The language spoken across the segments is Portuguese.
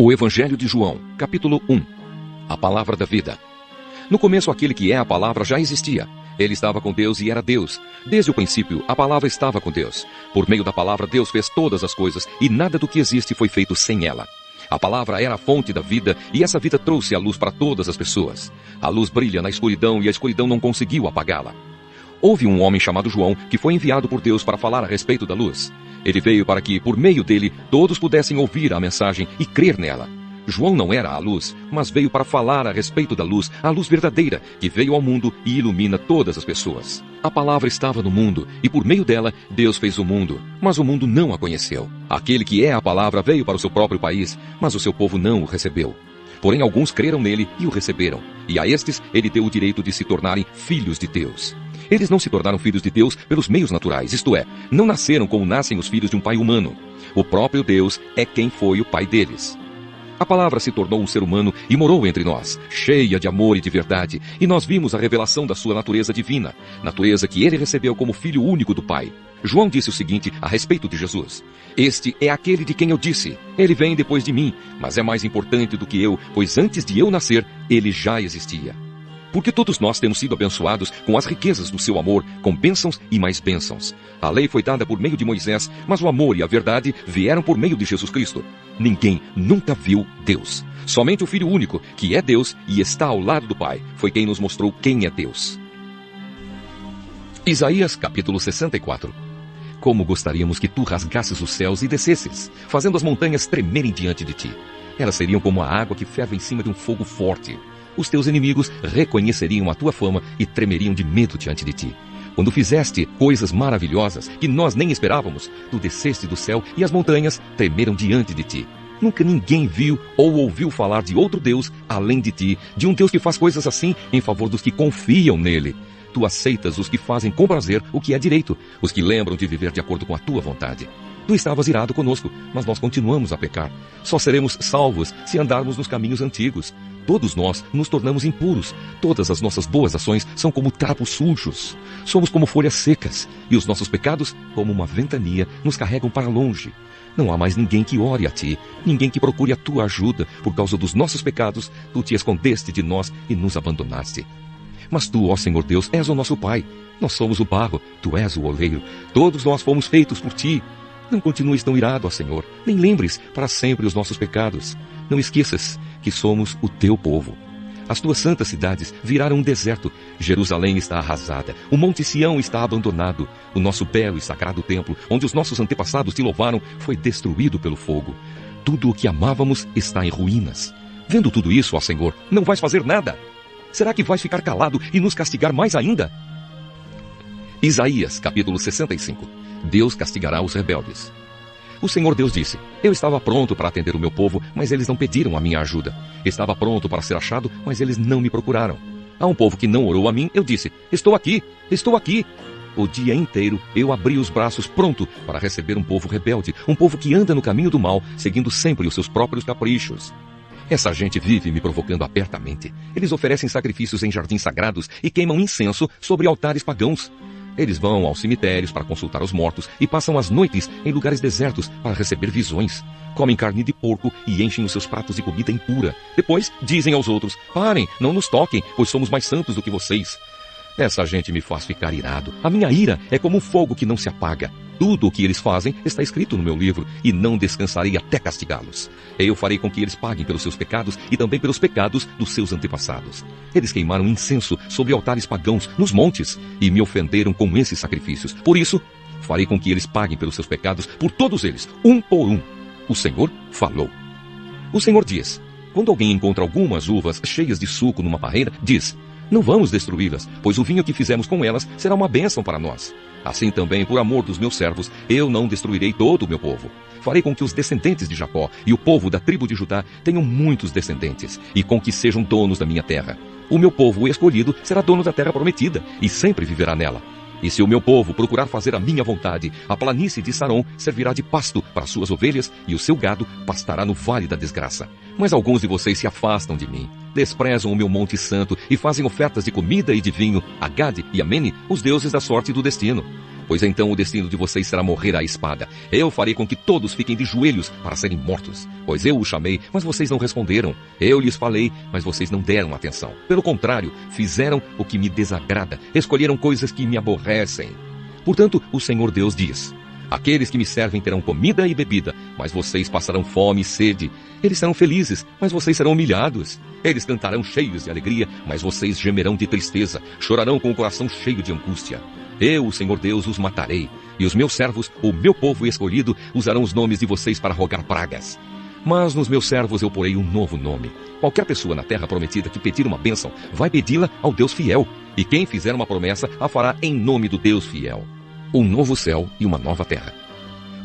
O Evangelho de João, capítulo 1. A Palavra da Vida. No começo, aquele que é a Palavra já existia. Ele estava com Deus e era Deus. Desde o princípio, a Palavra estava com Deus. Por meio da Palavra, Deus fez todas as coisas, e nada do que existe foi feito sem ela. A Palavra era a fonte da vida, e essa vida trouxe a luz para todas as pessoas. A luz brilha na escuridão, e a escuridão não conseguiu apagá-la. Houve um homem chamado João, que foi enviado por Deus para falar a respeito da luz. Ele veio para que, por meio dele, todos pudessem ouvir a mensagem e crer nela. João não era a luz, mas veio para falar a respeito da luz, a luz verdadeira, que veio ao mundo e ilumina todas as pessoas. A palavra estava no mundo, e por meio dela, Deus fez o mundo, mas o mundo não a conheceu. Aquele que é a palavra veio para o seu próprio país, mas o seu povo não o recebeu. Porém, alguns creram nele e o receberam, e a estes ele deu o direito de se tornarem filhos de Deus. Eles não se tornaram filhos de Deus pelos meios naturais, isto é, não nasceram como nascem os filhos de um pai humano. O próprio Deus é quem foi o pai deles. A palavra se tornou um ser humano e morou entre nós, cheia de amor e de verdade, e nós vimos a revelação da sua natureza divina, natureza que ele recebeu como filho único do Pai. João disse o seguinte a respeito de Jesus: "Este é aquele de quem eu disse, ele vem depois de mim, mas é mais importante do que eu, pois antes de eu nascer, ele já existia." Porque todos nós temos sido abençoados com as riquezas do seu amor, com bênçãos e mais bênçãos. A lei foi dada por meio de Moisés, mas o amor e a verdade vieram por meio de Jesus Cristo. Ninguém nunca viu Deus. Somente o Filho único, que é Deus e está ao lado do Pai, foi quem nos mostrou quem é Deus. Isaías capítulo 64. Como gostaríamos que tu rasgasses os céus e descesses, fazendo as montanhas tremerem diante de ti. Elas seriam como a água que ferve em cima de um fogo forte. Os teus inimigos reconheceriam a tua fama e tremeriam de medo diante de ti. Quando fizeste coisas maravilhosas que nós nem esperávamos, tu desceste do céu e as montanhas tremeram diante de ti. Nunca ninguém viu ou ouviu falar de outro Deus além de ti, de um Deus que faz coisas assim em favor dos que confiam nele. Tu aceitas os que fazem com prazer o que é direito, os que lembram de viver de acordo com a tua vontade. Tu estavas irado conosco, mas nós continuamos a pecar. Só seremos salvos se andarmos nos caminhos antigos. Todos nós nos tornamos impuros. Todas as nossas boas ações são como trapos sujos. Somos como folhas secas, e os nossos pecados, como uma ventania, nos carregam para longe. Não há mais ninguém que ore a ti, ninguém que procure a tua ajuda. Por causa dos nossos pecados, tu te escondeste de nós e nos abandonaste. Mas tu, ó Senhor Deus, és o nosso Pai. Nós somos o barro, tu és o oleiro. Todos nós fomos feitos por ti. Não continues tão irado, ó Senhor, nem lembres para sempre os nossos pecados. Não esqueças que somos o teu povo. As tuas santas cidades viraram um deserto. Jerusalém está arrasada. O Monte Sião está abandonado. O nosso belo e sagrado templo, onde os nossos antepassados te louvaram, foi destruído pelo fogo. Tudo o que amávamos está em ruínas. Vendo tudo isso, ó Senhor, não vais fazer nada. Será que vais ficar calado e nos castigar mais ainda? Isaías, capítulo 65. Deus castigará os rebeldes. O Senhor Deus disse: eu estava pronto para atender o meu povo, mas eles não pediram a minha ajuda. Estava pronto para ser achado, mas eles não me procuraram. A um povo que não orou a mim, eu disse: estou aqui, estou aqui. O dia inteiro eu abri os braços pronto para receber um povo rebelde, um povo que anda no caminho do mal, seguindo sempre os seus próprios caprichos. Essa gente vive me provocando abertamente. Eles oferecem sacrifícios em jardins sagrados e queimam incenso sobre altares pagãos. Eles vão aos cemitérios para consultar os mortos e passam as noites em lugares desertos para receber visões. Comem carne de porco e enchem os seus pratos de comida impura. Depois dizem aos outros: parem, não nos toquem, pois somos mais santos do que vocês. Essa gente me faz ficar irado. A minha ira é como um fogo que não se apaga. Tudo o que eles fazem está escrito no meu livro, e não descansarei até castigá-los. Eu farei com que eles paguem pelos seus pecados e também pelos pecados dos seus antepassados. Eles queimaram incenso sobre altares pagãos nos montes e me ofenderam com esses sacrifícios. Por isso, farei com que eles paguem pelos seus pecados, por todos eles, um por um. O Senhor falou. O Senhor diz: quando alguém encontra algumas uvas cheias de suco numa parreira, diz: não vamos destruí-las, pois o vinho que fizemos com elas será uma bênção para nós. Assim também, por amor dos meus servos, eu não destruirei todo o meu povo. Farei com que os descendentes de Jacó e o povo da tribo de Judá tenham muitos descendentes, e com que sejam donos da minha terra. O meu povo escolhido será dono da terra prometida, e sempre viverá nela. E se o meu povo procurar fazer a minha vontade, a planície de Saron servirá de pasto para suas ovelhas, e o seu gado pastará no vale da desgraça. Mas alguns de vocês se afastam de mim, desprezam o meu monte santo e fazem ofertas de comida e de vinho a Gade e a Mene, os deuses da sorte e do destino. pois então o destino de vocês será morrer à espada. Eu farei com que todos fiquem de joelhos para serem mortos. Pois eu os chamei, mas vocês não responderam. Eu lhes falei, mas vocês não deram atenção. Pelo contrário, fizeram o que me desagrada, escolheram coisas que me aborrecem. Portanto, o Senhor Deus diz: aqueles que me servem terão comida e bebida, mas vocês passarão fome e sede. Eles serão felizes, mas vocês serão humilhados. Eles cantarão cheios de alegria, mas vocês gemerão de tristeza, chorarão com o coração cheio de angústia. Eu, o Senhor Deus, os matarei, e os meus servos, o meu povo escolhido, usarão os nomes de vocês para rogar pragas. Mas nos meus servos eu porei um novo nome. Qualquer pessoa na terra prometida que pedir uma bênção, vai pedi-la ao Deus fiel. E quem fizer uma promessa, a fará em nome do Deus fiel. Um novo céu e uma nova terra.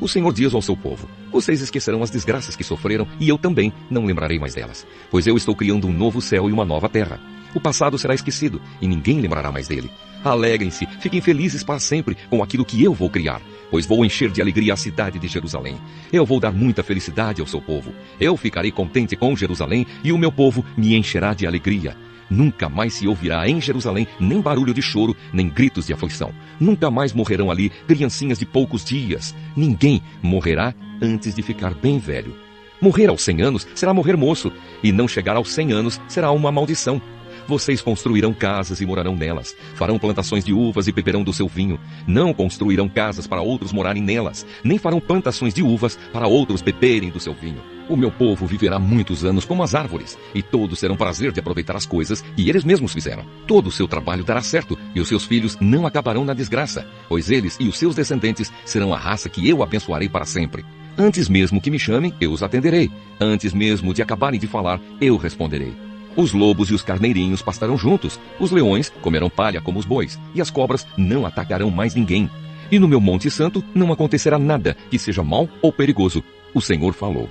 O Senhor diz ao seu povo: vocês esquecerão as desgraças que sofreram, e eu também não lembrarei mais delas. Pois eu estou criando um novo céu e uma nova terra. O passado será esquecido, e ninguém lembrará mais dele. Alegrem-se, fiquem felizes para sempre com aquilo que eu vou criar, pois vou encher de alegria a cidade de Jerusalém. Eu vou dar muita felicidade ao seu povo. Eu ficarei contente com Jerusalém, e o meu povo me encherá de alegria. Nunca mais se ouvirá em Jerusalém nem barulho de choro, nem gritos de aflição. Nunca mais morrerão ali criancinhas de poucos dias. Ninguém morrerá antes de ficar bem velho. Morrer aos 100 anos será morrer moço, e não chegar aos 100 anos será uma maldição. Vocês construirão casas e morarão nelas. Farão plantações de uvas e beberão do seu vinho. Não construirão casas para outros morarem nelas, nem farão plantações de uvas para outros beberem do seu vinho. O meu povo viverá muitos anos como as árvores, e todos terão prazer de aproveitar as coisas que eles mesmos fizeram. Todo o seu trabalho dará certo, e os seus filhos não acabarão na desgraça, pois eles e os seus descendentes serão a raça que eu abençoarei para sempre. Antes mesmo que me chamem, eu os atenderei. Antes mesmo de acabarem de falar, eu responderei. Os lobos e os carneirinhos pastarão juntos, os leões comerão palha como os bois, e as cobras não atacarão mais ninguém. E no meu Monte Santo não acontecerá nada que seja mau ou perigoso. O Senhor falou.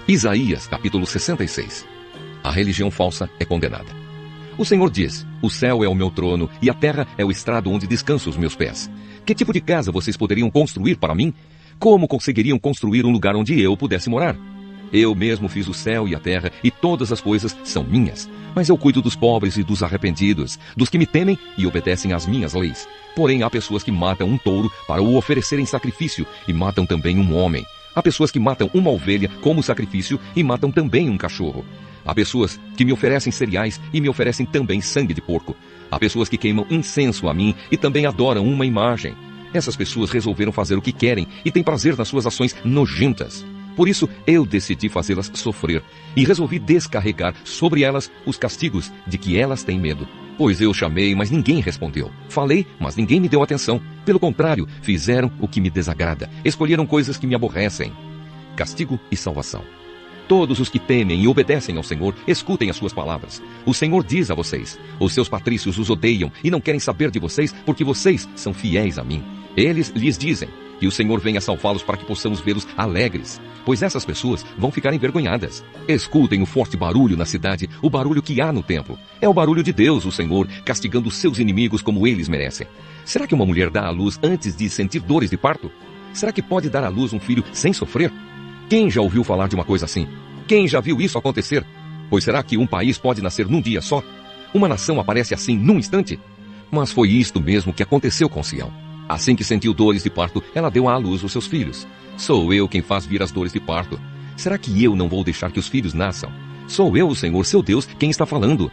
Isaías, capítulo 66. A religião falsa é condenada. O Senhor diz: o céu é o meu trono, e a terra é o estrado onde descansam os meus pés. Que tipo de casa vocês poderiam construir para mim? Como conseguiriam construir um lugar onde eu pudesse morar? Eu mesmo fiz o céu e a terra, e todas as coisas são minhas. Mas eu cuido dos pobres e dos arrependidos, dos que me temem e obedecem às minhas leis. Porém, há pessoas que matam um touro para o oferecer em sacrifício, e matam também um homem. Há pessoas que matam uma ovelha como sacrifício, e matam também um cachorro. Há pessoas que me oferecem cereais, e me oferecem também sangue de porco. Há pessoas que queimam incenso a mim, e também adoram uma imagem. Essas pessoas resolveram fazer o que querem, e têm prazer nas suas ações nojentas. Por isso, eu decidi fazê-las sofrer, e resolvi descarregar sobre elas os castigos de que elas têm medo. Pois eu chamei, mas ninguém respondeu. Falei, mas ninguém me deu atenção. Pelo contrário, fizeram o que me desagrada. Escolheram coisas que me aborrecem. Castigo e salvação. Todos os que temem e obedecem ao Senhor, escutem as suas palavras. O Senhor diz a vocês: os seus patrícios os odeiam e não querem saber de vocês, porque vocês são fiéis a mim. Eles lhes dizem que o Senhor venha salvá-los para que possamos vê-los alegres, pois essas pessoas vão ficar envergonhadas. Escutem o forte barulho na cidade, o barulho que há no templo. É o barulho de Deus, o Senhor, castigando seus inimigos como eles merecem. Será que uma mulher dá à luz antes de sentir dores de parto? Será que pode dar à luz um filho sem sofrer? Quem já ouviu falar de uma coisa assim? Quem já viu isso acontecer? Pois será que um país pode nascer num dia só? Uma nação aparece assim num instante? Mas foi isto mesmo que aconteceu com Sião. Assim que sentiu dores de parto, ela deu à luz os seus filhos. Sou eu quem faz vir as dores de parto. Será que eu não vou deixar que os filhos nasçam? Sou eu, o Senhor, seu Deus, quem está falando.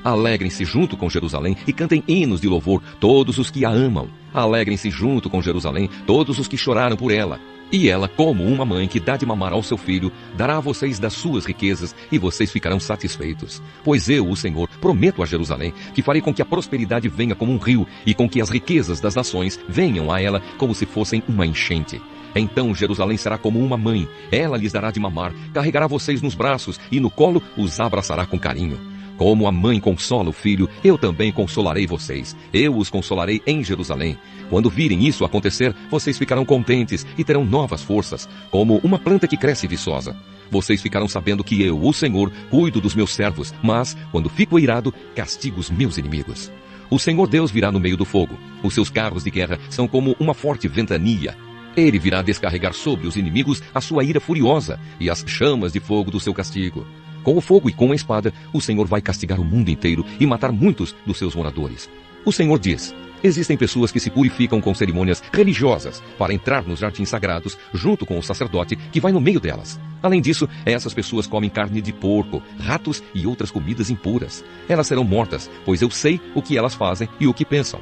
Alegrem-se junto com Jerusalém e cantem hinos de louvor, todos os que a amam. Alegrem-se junto com Jerusalém, todos os que choraram por ela. E ela, como uma mãe que dá de mamar ao seu filho, dará a vocês das suas riquezas, e vocês ficarão satisfeitos. Pois eu, o Senhor, prometo a Jerusalém que farei com que a prosperidade venha como um rio, e com que as riquezas das nações venham a ela como se fossem uma enchente. Então Jerusalém será como uma mãe, ela lhes dará de mamar, carregará vocês nos braços, e no colo os abraçará com carinho. Como a mãe consola o filho, eu também consolarei vocês. Eu os consolarei em Jerusalém. Quando virem isso acontecer, vocês ficarão contentes e terão novas forças, como uma planta que cresce viçosa. Vocês ficarão sabendo que eu, o Senhor, cuido dos meus servos, mas, quando fico irado, castigo os meus inimigos. O Senhor Deus virá no meio do fogo. Os seus carros de guerra são como uma forte ventania. Ele virá descarregar sobre os inimigos a sua ira furiosa e as chamas de fogo do seu castigo. Com o fogo e com a espada, o Senhor vai castigar o mundo inteiro e matar muitos dos seus moradores. O Senhor diz: Existem pessoas que se purificam com cerimônias religiosas para entrar nos jardins sagrados junto com o sacerdote que vai no meio delas. Além disso, essas pessoas comem carne de porco, ratos e outras comidas impuras. Elas serão mortas, pois eu sei o que elas fazem e o que pensam.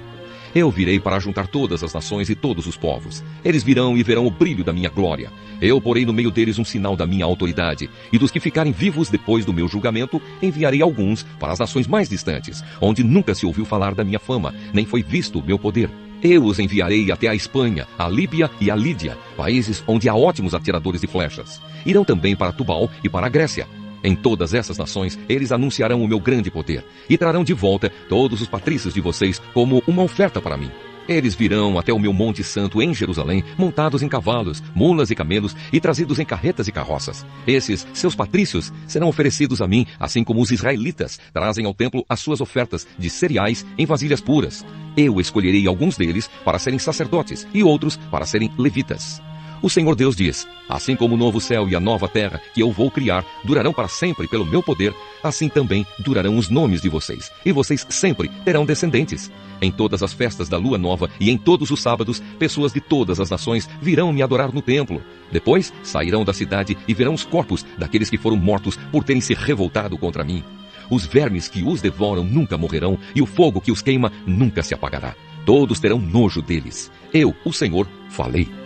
Eu virei para juntar todas as nações e todos os povos. Eles virão e verão o brilho da minha glória. Eu porei no meio deles um sinal da minha autoridade. E dos que ficarem vivos depois do meu julgamento, enviarei alguns para as nações mais distantes, onde nunca se ouviu falar da minha fama, nem foi visto o meu poder. Eu os enviarei até a Espanha, a Líbia e a Lídia, países onde há ótimos atiradores de flechas. Irão também para Tubal e para a Grécia. Em todas essas nações, eles anunciarão o meu grande poder e trarão de volta todos os patrícios de vocês como uma oferta para mim. Eles virão até o meu Monte Santo em Jerusalém, montados em cavalos, mulas e camelos e trazidos em carretas e carroças. Esses, seus patrícios, serão oferecidos a mim, assim como os israelitas trazem ao templo as suas ofertas de cereais em vasilhas puras. Eu escolherei alguns deles para serem sacerdotes e outros para serem levitas. O Senhor Deus diz: assim como o novo céu e a nova terra que eu vou criar durarão para sempre pelo meu poder, assim também durarão os nomes de vocês, e vocês sempre terão descendentes. Em todas as festas da lua nova e em todos os sábados, pessoas de todas as nações virão me adorar no templo. Depois sairão da cidade e verão os corpos daqueles que foram mortos por terem se revoltado contra mim. Os vermes que os devoram nunca morrerão, e o fogo que os queima nunca se apagará. Todos terão nojo deles. Eu, o Senhor, falei.